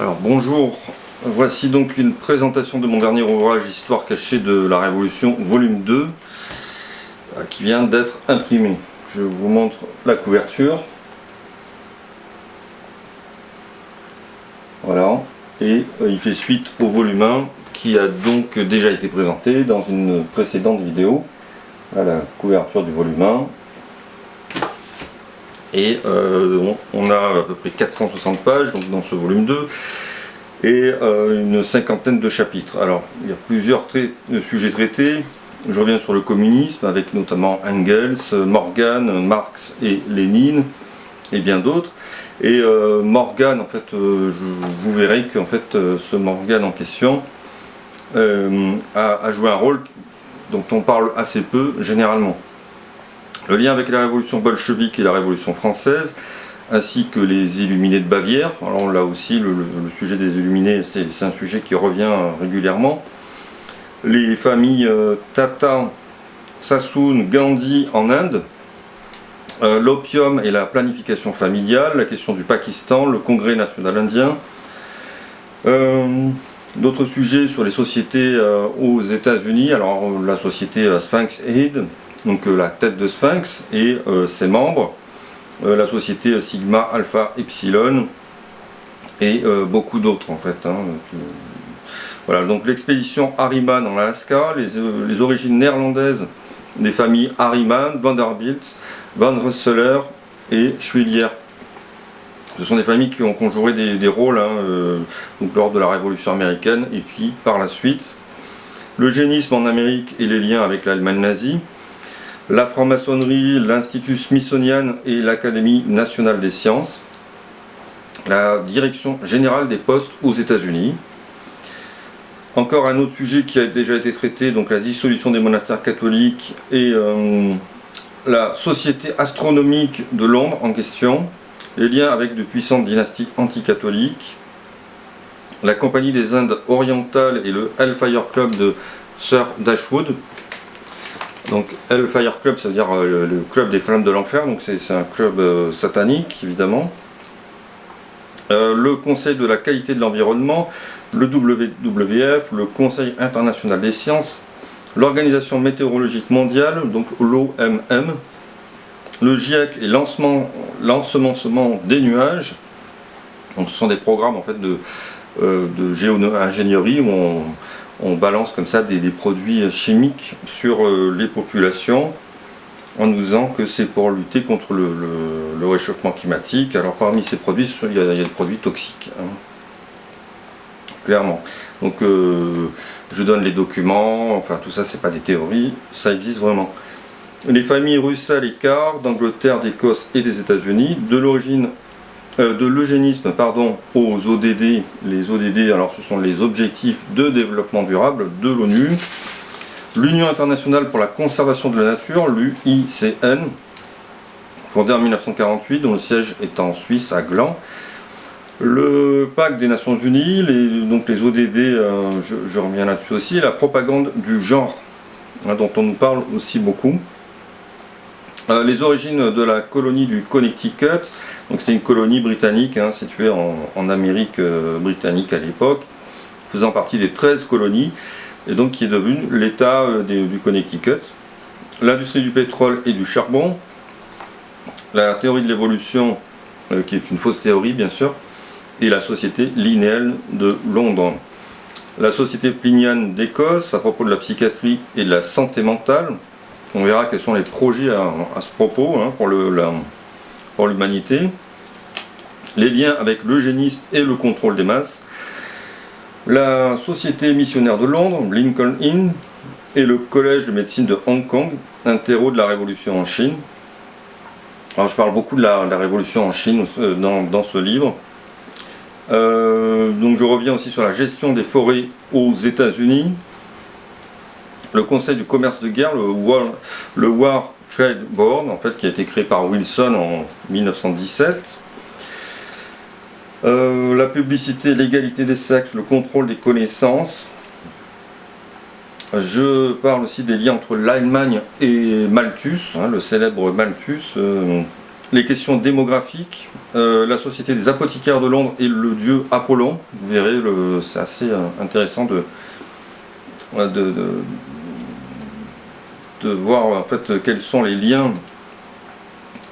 Alors bonjour, voici donc une présentation de mon dernier ouvrage Histoire cachée de la Révolution, volume 2, qui vient d'être imprimé. Je vous montre la couverture. Voilà, et il fait suite au volume 1 qui a donc déjà été présenté dans une précédente vidéo. Voilà la couverture du volume 1. Et on a à peu près 460 pages donc dans ce volume 2 et une cinquantaine de chapitres. Alors il y a plusieurs sujets traités. Je reviens sur le communisme avec notamment Engels, Morgan, Marx et Lénine et bien d'autres. Et Morgan, en fait, vous verrez qu'en fait ce Morgan en question a joué un rôle dont on parle assez peu généralement. Le lien avec la révolution bolchevique et la révolution française, ainsi que les illuminés de Bavière. Alors là aussi, le sujet des illuminés, c'est un sujet qui revient régulièrement. Les familles Tata, Sassoon, Gandhi en Inde, l'opium et la planification familiale, la question du Pakistan, le Congrès national indien, d'autres sujets sur les sociétés aux États-Unis, alors la société Sphinx Head, donc la tête de Sphinx et ses membres, la société Sigma Alpha Epsilon et beaucoup d'autres en fait. Voilà, donc l'expédition Harriman en Alaska, les origines néerlandaises des familles Harriman, Vanderbilt, Van Rensselaer et Schuyler. Ce sont des familles qui ont joué des rôles donc lors de la Révolution américaine et puis par la suite. L'eugénisme en Amérique et les liens avec l'Allemagne nazie. La franc-maçonnerie, l'Institut Smithsonian et l'Académie nationale des sciences, la direction générale des postes aux États-Unis. Encore un autre sujet qui a déjà été traité, donc la dissolution des monastères catholiques et la Société astronomique de Londres en question, les liens avec de puissantes dynasties anticatholiques, la Compagnie des Indes orientales et le Hellfire Club de Sir Dashwood. Donc Hellfire Club, ça veut dire le club des flammes de l'enfer, donc c'est un club satanique évidemment. Le Conseil de la qualité de l'environnement, le WWF, le Conseil international des sciences, l'Organisation météorologique mondiale, donc l'OMM, le GIEC et l'ensemencement des nuages. Donc ce sont des programmes en fait de géo-ingénierie où on balance comme ça des produits chimiques sur les populations en nous disant que c'est pour lutter contre le réchauffement climatique. Alors parmi ces produits, il y a des produits toxiques, clairement. Donc je donne les documents, enfin tout ça c'est pas des théories, ça existe vraiment. Les familles Russell et Carr d'Angleterre, d'Écosse et des États-Unis, de l'origine de l'eugénisme aux ODD. Les ODD, alors ce sont les objectifs de développement durable de l'ONU. L'Union internationale pour la conservation de la nature, l'UICN, fondée en 1948, dont le siège est en Suisse, à Gland. Le pacte des Nations Unies, donc les ODD, je reviens là-dessus aussi, la propagande du genre, dont on nous parle aussi beaucoup. Les origines de la colonie du Connecticut, donc c'est une colonie britannique située en Amérique britannique à l'époque, faisant partie des 13 colonies, et donc qui est devenue l'État du Connecticut. L'industrie du pétrole et du charbon, la théorie de l'évolution, qui est une fausse théorie bien sûr, et la société linéenne de Londres. La société plinienne d'Écosse, à propos de la psychiatrie et de la santé mentale. On verra quels sont les projets à ce propos pour l'humanité. Les liens avec l'eugénisme et le contrôle des masses. La Société missionnaire de Londres, Lincoln Inn, et le Collège de médecine de Hong Kong, un terreau de la révolution en Chine. Alors je parle beaucoup de la révolution en Chine dans ce livre. Donc je reviens aussi sur la gestion des forêts aux États-Unis. Le Conseil du commerce de guerre, le War Trade Board, en fait, qui a été créé par Wilson en 1917. La publicité, l'égalité des sexes, le contrôle des connaissances. Je parle aussi des liens entre l'Allemagne et Malthus, le célèbre Malthus, les questions démographiques, la société des apothicaires de Londres et le dieu Apollon. Vous verrez, c'est assez intéressant de voir en fait quels sont les liens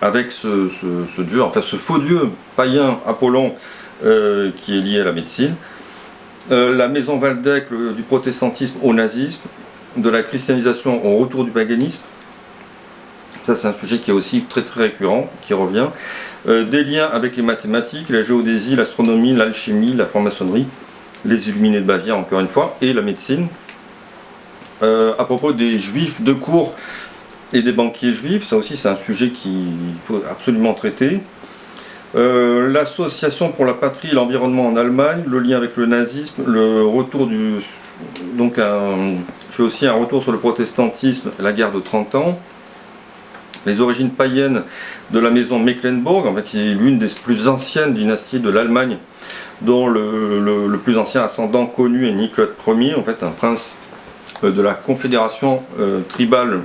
avec ce dieu, enfin ce faux dieu païen Apollon qui est lié à la médecine. La maison Waldeck du protestantisme au nazisme, de la christianisation au retour du paganisme. Ça c'est un sujet qui est aussi très récurrent, qui revient. Des liens avec les mathématiques, la géodésie, l'astronomie, l'alchimie, la franc-maçonnerie, les illuminés de Bavière encore une fois, et la médecine. À propos des juifs de cour et des banquiers juifs, ça aussi c'est un sujet qu'il faut absolument traiter. L'association pour la patrie et l'environnement en Allemagne, le lien avec le nazisme, le retour du... Donc je fais aussi un retour sur le protestantisme, la guerre de 30 ans, les origines païennes de la maison Mecklenburg, en fait, qui est l'une des plus anciennes dynasties de l'Allemagne, dont le plus ancien ascendant connu est Nicolas Ier, en fait un prince de la confédération tribale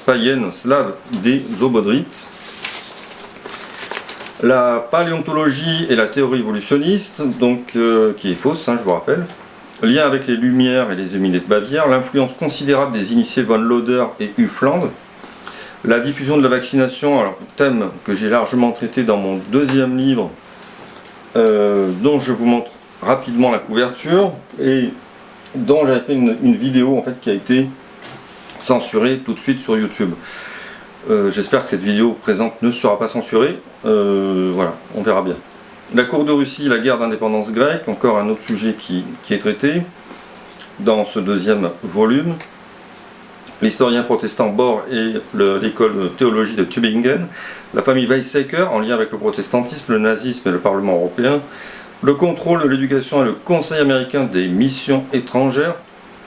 païenne slave des Obodrites. La paléontologie et la théorie évolutionniste, donc, qui est fausse, je vous rappelle. Lien avec les Lumières et les Illuminés de Bavière, l'influence considérable des initiés von Lauder et Hufeland, la diffusion de la vaccination, alors thème que j'ai largement traité dans mon deuxième livre, dont je vous montre rapidement la couverture, et dont j'avais fait une vidéo en fait, qui a été censurée tout de suite sur YouTube. J'espère que cette vidéo présente ne sera pas censurée. Voilà, on verra bien. La cour de Russie, la guerre d'indépendance grecque, encore un autre sujet qui est traité dans ce deuxième volume. L'historien protestant Bohr et l'école de théologie de Tübingen, la famille Weizsäcker en lien avec le protestantisme, le nazisme et le Parlement européen, le contrôle de l'éducation et le Conseil américain des missions étrangères,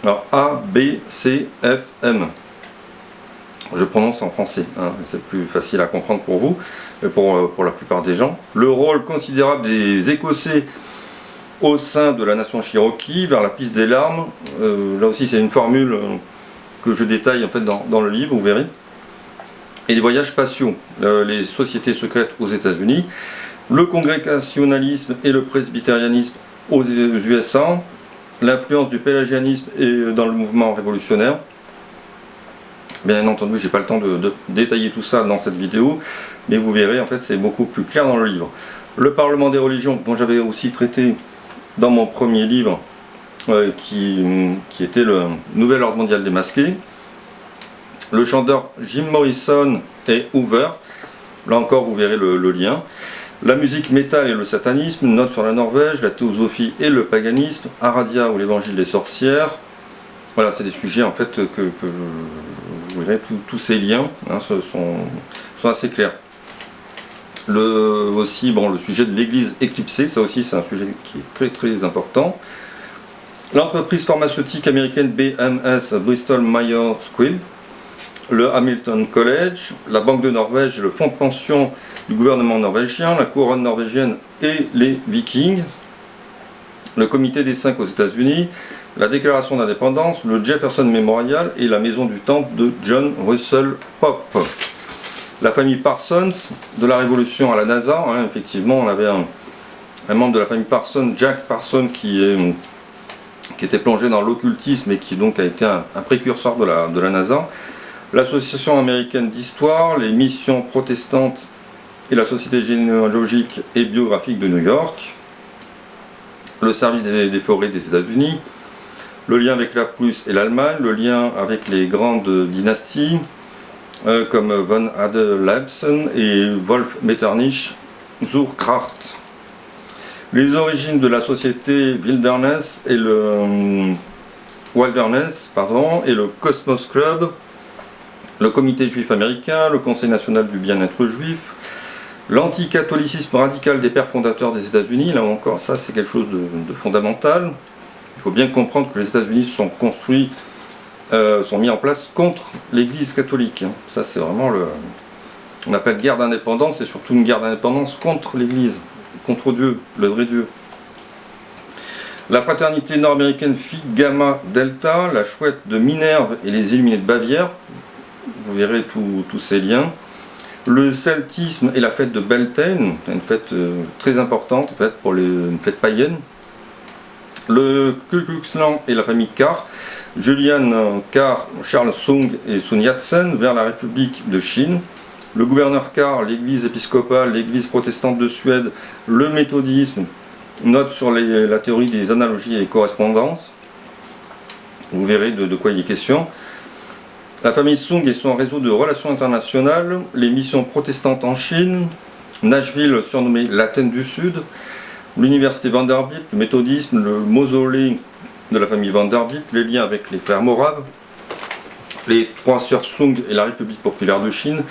alors A, B, C, F, M. Je prononce en français, c'est plus facile à comprendre pour vous, pour la plupart des gens. Le rôle considérable des Écossais au sein de la nation Cherokee, vers la piste des larmes, là aussi c'est une formule que je détaille en fait dans le livre, vous verrez. Et les voyages spatiaux, les sociétés secrètes aux États-Unis, le congrégationalisme et le presbytérianisme aux USA, l'influence du pélagianisme et dans le mouvement révolutionnaire. Bien entendu, j'ai pas le temps de détailler tout ça dans cette vidéo, mais vous verrez, en fait, c'est beaucoup plus clair dans le livre. Le Parlement des religions, dont j'avais aussi traité dans mon premier livre, qui était le Nouvel Ordre Mondial démasqué. Le chanteur Jim Morrison et Hoover, là encore vous verrez le lien. La musique métal et le satanisme, note sur la Norvège, la théosophie et le paganisme, Aradia ou l'évangile des sorcières. Voilà, c'est des sujets en fait que vous verrez, tous ces liens sont assez clairs. Aussi, le sujet de l'église éclipsée, ça aussi c'est un sujet qui est très important. L'entreprise pharmaceutique américaine BMS, Bristol Myers Squibb, le Hamilton College, la Banque de Norvège et le fonds de pension du gouvernement norvégien, la couronne norvégienne et les Vikings, le comité des 5 aux États-Unis, la déclaration d'indépendance, le Jefferson Memorial et la maison du temple de John Russell Pope. La famille Parsons, de la Révolution à la NASA, effectivement on avait un membre de la famille Parsons, Jack Parsons, qui était plongé dans l'occultisme et qui donc a été un précurseur de la NASA. L'Association américaine d'histoire, les missions protestantes et la Société généalogique et biographique de New York, le service des forêts des États-Unis, le lien avec la Prusse et l'Allemagne, le lien avec les grandes dynasties comme von Adelhausen et Wolf Metternich zur Kraft. Les origines de la société Wilderness et le Cosmos Club, le comité juif américain, le Conseil national du bien-être juif, l'anticatholicisme radical des pères fondateurs des États-Unis, là encore, ça c'est quelque chose de fondamental. Il faut bien comprendre que les États-Unis sont construits, sont mis en place contre l'Église catholique. Ça c'est vraiment on appelle guerre d'indépendance, c'est surtout une guerre d'indépendance contre l'Église, contre Dieu, le vrai Dieu. La fraternité nord-américaine Phi Gamma Delta, la chouette de Minerve et les Illuminés de Bavière, vous verrez tous ces liens. Le celtisme et la fête de Beltane, une fête très importante, une fête païenne. Le Ku Klux Klan et la famille Carr, Julian Carr, Charles Soong et Sun Yat-sen vers la République de Chine. Le gouverneur Carr, l'église épiscopale, l'église protestante de Suède, le méthodisme, note sur la théorie des analogies et correspondances. Vous verrez de quoi il est question. La famille Soong et son réseau de relations internationales, les missions protestantes en Chine, Nashville surnommée l'Athènes du Sud, l'université Vanderbilt, le méthodisme, le mausolée de la famille Vanderbilt, les liens avec les frères moraves, les trois sœurs Soong et la République populaire de Chine,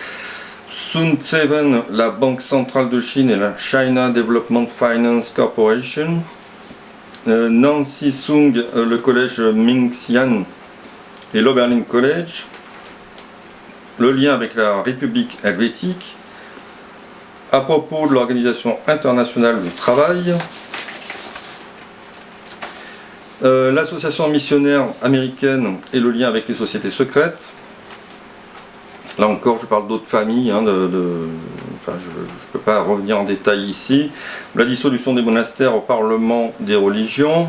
Sun Tse-ven, la Banque centrale de Chine et la China Development Finance Corporation, Nancy Soong, le collège Mingxian et l'Oberlin College, le lien avec la République helvétique, à propos de l'Organisation internationale du travail, l'association missionnaire américaine et le lien avec les sociétés secrètes. Là encore, je parle d'autres familles, je ne peux pas revenir en détail ici. La dissolution des monastères au Parlement des religions.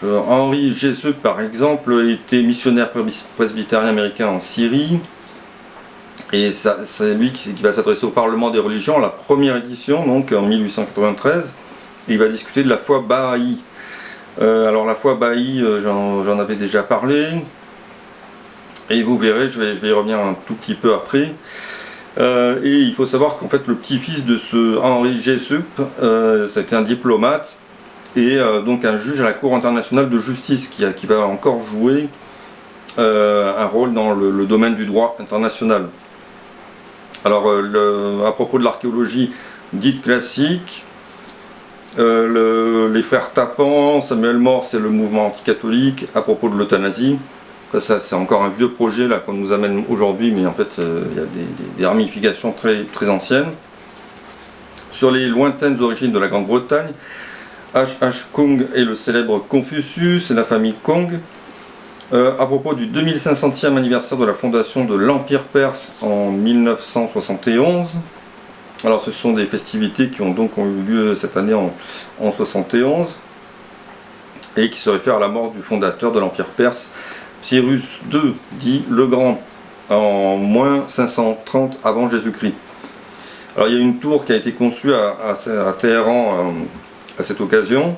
Henry Jessup, par exemple, était missionnaire presbytérien américain en Syrie. Et c'est lui qui va s'adresser au Parlement des religions, la première édition, donc en 1893. Il va discuter de la foi Baha'i. Alors la foi Baha'i, j'en avais déjà parlé, et vous verrez, je vais y revenir un tout petit peu après. Et il faut savoir qu'en fait le petit-fils de ce Henry Jessup, c'était un diplomate, et donc un juge à la Cour internationale de justice qui va encore jouer un rôle dans le domaine du droit international. Alors à propos de l'archéologie dite classique, les frères Tappan, Samuel Morse et le mouvement anticatholique à propos de l'euthanasie. Ça c'est encore un vieux projet là qu'on nous amène aujourd'hui, mais en fait il y a des ramifications très, très anciennes. Sur les lointaines origines de la Grande-Bretagne, H.H. Kung et le célèbre Confucius et la famille Kong. À propos du 2500e anniversaire de la fondation de l'Empire perse en 1971. Alors ce sont des festivités qui ont eu lieu cette année en 71 et qui se réfèrent à la mort du fondateur de l'Empire perse, Cyrus II, dit le Grand, en moins 530 avant Jésus-Christ. Alors il y a une tour qui a été conçue à Téhéran à cette occasion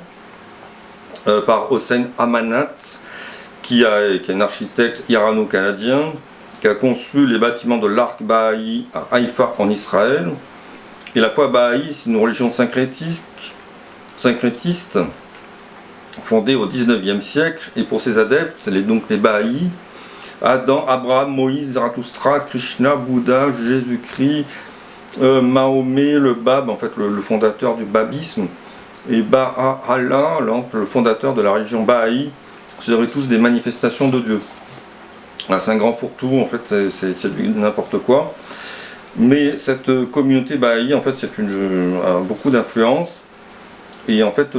par Hossein Amanat, qui est un architecte irano-canadien, qui a conçu les bâtiments de l'Ark Baha'i à Haïfa en Israël. Et la foi Baha'i, c'est une religion syncrétiste fondée au 19e siècle, et pour ses adeptes, donc les Baha'i, Adam, Abraham, Moïse, Zarathustra, Krishna, Bouddha, Jésus-Christ, Mahomet, le Bab, en fait le fondateur du babisme, et Baha'u'llah, le fondateur de la religion Baha'i, seraient tous des manifestations de Dieu. C'est un grand fourre-tout, en fait c'est n'importe quoi. Mais cette communauté Baha'i, en fait, a beaucoup d'influence. Et en fait,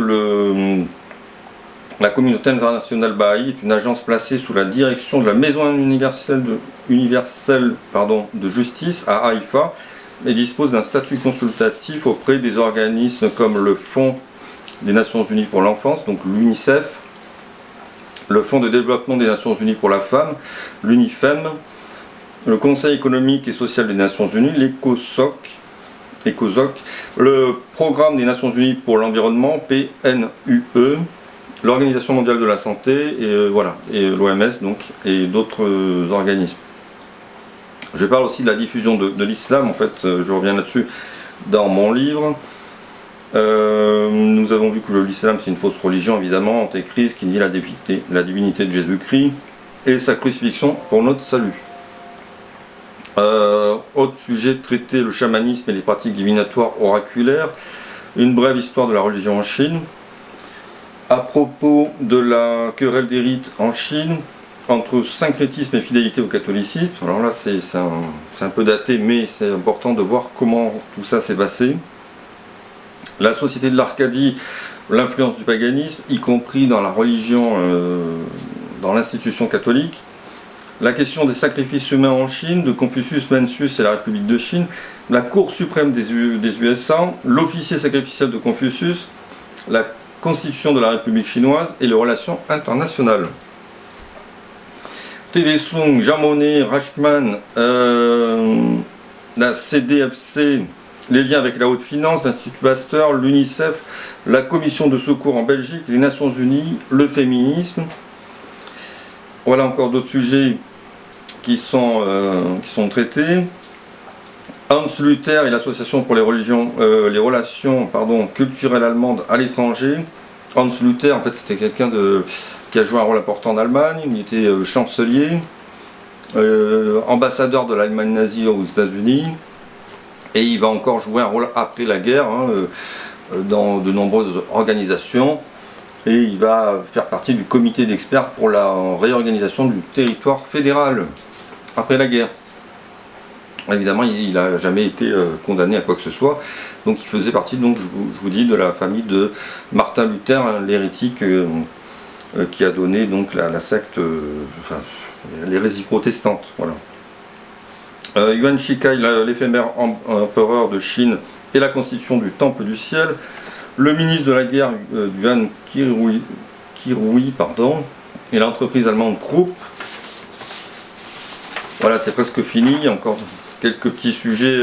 la communauté internationale Baha'i est une agence placée sous la direction de la Maison universelle de justice à Haïfa et dispose d'un statut consultatif auprès des organismes comme le Fonds des Nations Unies pour l'enfance, donc l'UNICEF, le Fonds de développement des Nations Unies pour la femme, l'UNIFEM, le Conseil économique et social des Nations Unies, l'ECOSOC, le Programme des Nations Unies pour l'environnement, PNUE, l'Organisation mondiale de la santé, et l'OMS donc, et d'autres organismes. Je parle aussi de la diffusion de l'islam, en fait, je reviens là-dessus dans mon livre. Nous avons vu que l'islam c'est une fausse religion, évidemment, antéchrist, qui nie la divinité de Jésus-Christ et sa crucifixion pour notre salut. Autre sujet traité, le chamanisme et les pratiques divinatoires oraculaires, une brève histoire de la religion en Chine. À propos de la querelle des rites en Chine, entre syncrétisme et fidélité au catholicisme, alors là c'est un peu daté, mais c'est important de voir comment tout ça s'est passé. La société de l'Arcadie, l'influence du paganisme, y compris dans la religion, dans l'institution catholique. la question des sacrifices humains en Chine, de Confucius, Mencius et la République de Chine, la Cour suprême des USA, l'officier sacrificiel de Confucius, la Constitution de la République chinoise et les relations internationales. TV Sung, Jamonet, Rachman, la CDFC, les liens avec la haute finance, l'Institut Pasteur, l'UNICEF, la Commission de secours en Belgique, les Nations Unies, le féminisme. Voilà encore d'autres sujets qui sont traités. Hans Luther et l'Association pour les relations culturelles allemandes à l'étranger. Hans Luther, en fait, c'était quelqu'un qui a joué un rôle important en Allemagne. Il était chancelier, ambassadeur de l'Allemagne nazie aux États-Unis, et il va encore jouer un rôle après la guerre dans de nombreuses organisations. Et il va faire partie du comité d'experts pour la réorganisation du territoire fédéral après la guerre. Évidemment, il n'a jamais été condamné à quoi que ce soit. Donc il faisait partie, donc, je vous dis, de la famille de Martin Luther, l'hérétique qui a donné donc la secte, l'hérésie protestante. Voilà. Yuan Shikai, l'éphémère empereur de Chine et la constitution du Temple du Ciel. Le ministre de la guerre, Yuan Kirui, et l'entreprise allemande Krupp. Voilà, c'est presque fini. Encore quelques petits sujets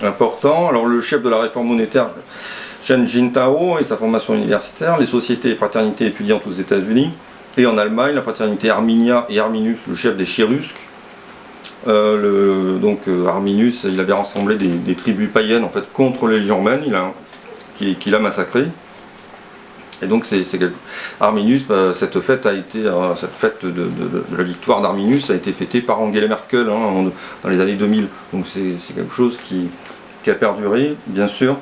importants. Alors, le chef de la réforme monétaire, Chen Jintao, et sa formation universitaire, les sociétés et fraternités étudiantes aux États-Unis et en Allemagne, la fraternité Arminia et Arminius, le chef des Chérusques. Arminius, il avait rassemblé des tribus païennes en fait contre les légions romaines, qu'il a massacré. Et donc Arminius, cette fête de la victoire d'Arminius a été fêtée par Angela Merkel dans les années 2000. Donc c'est quelque chose qui a perduré, bien sûr.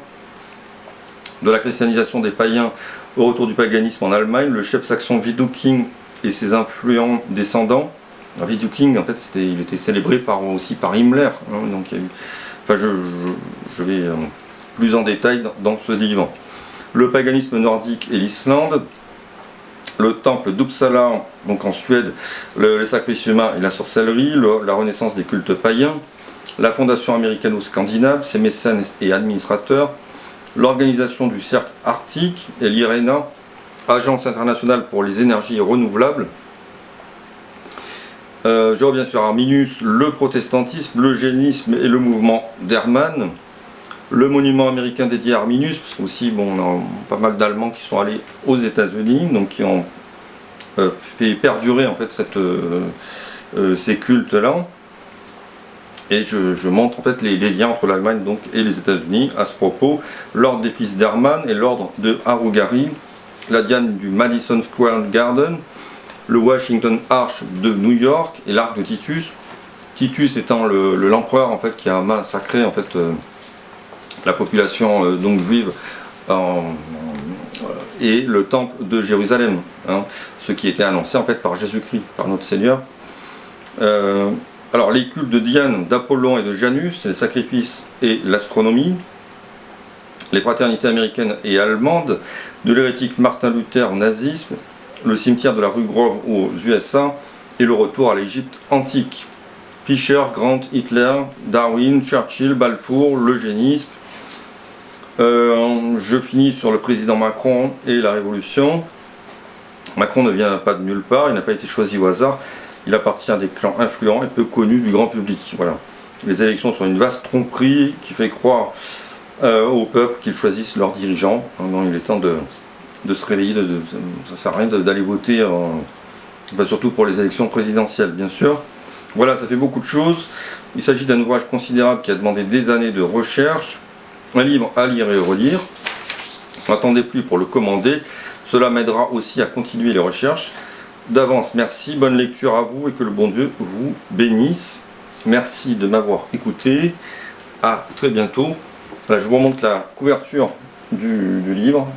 De la christianisation des païens au retour du paganisme en Allemagne, le chef saxon Widukind et ses influents descendants. Widukind, en fait, il était célébré aussi par Himmler. Donc il y a eu, je vais plus en détail dans ce livre. Le paganisme nordique et l'Islande, le temple d'Uppsala, donc en Suède, les sacrifices humains et la sorcellerie, la renaissance des cultes païens, la fondation américano-scandinave, ses mécènes et administrateurs, l'organisation du cercle arctique et l'IRENA, agence internationale pour les énergies renouvelables. Je reviens sur Arminius, le protestantisme, l'eugénisme et le mouvement d'Hermann. Le monument américain dédié à Arminius, parce qu'aussi on a pas mal d'Allemands qui sont allés aux États-Unis, donc qui ont fait perdurer en fait ces cultes-là. Et je montre en fait les liens entre l'Allemagne et les États-Unis à ce propos. L'ordre des fils d'Hermann et l'ordre de Harugari, la diane du Madison Square Garden, le Washington Arch de New York et l'arc de Titus. Titus étant l'empereur en fait qui a massacré en fait la population juive et le temple de Jérusalem, ce qui était annoncé en fait par Jésus-Christ, par notre Seigneur. Alors les cultes de Diane, d'Apollon et de Janus, les sacrifices et l'astronomie, les fraternités américaines et allemandes, de l'hérétique Martin Luther au nazisme, le cimetière de la rue Grove aux USA et le retour à l'Égypte antique. Fischer, Grant, Hitler, Darwin, Churchill, Balfour, l'eugénisme. Je finis sur le président Macron et la révolution. Macron ne vient pas de nulle part, il n'a pas été choisi au hasard. Il appartient à des clans influents et peu connus du grand public. Voilà. Les élections sont une vaste tromperie qui fait croire au peuple qu'ils choisissent leurs dirigeants. Donc il est temps de se réveiller, ça ne sert à rien d'aller voter, surtout pour les élections présidentielles, bien sûr. Voilà, ça fait beaucoup de choses. Il s'agit d'un ouvrage considérable qui a demandé des années de recherche. Un livre à lire et relire. N'attendez plus pour le commander. Cela m'aidera aussi à continuer les recherches. D'avance, merci, bonne lecture à vous et que le bon Dieu vous bénisse. Merci de m'avoir écouté. À très bientôt. Voilà, je vous remonte la couverture du livre.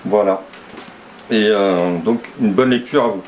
Voilà. Et donc, une bonne lecture à vous.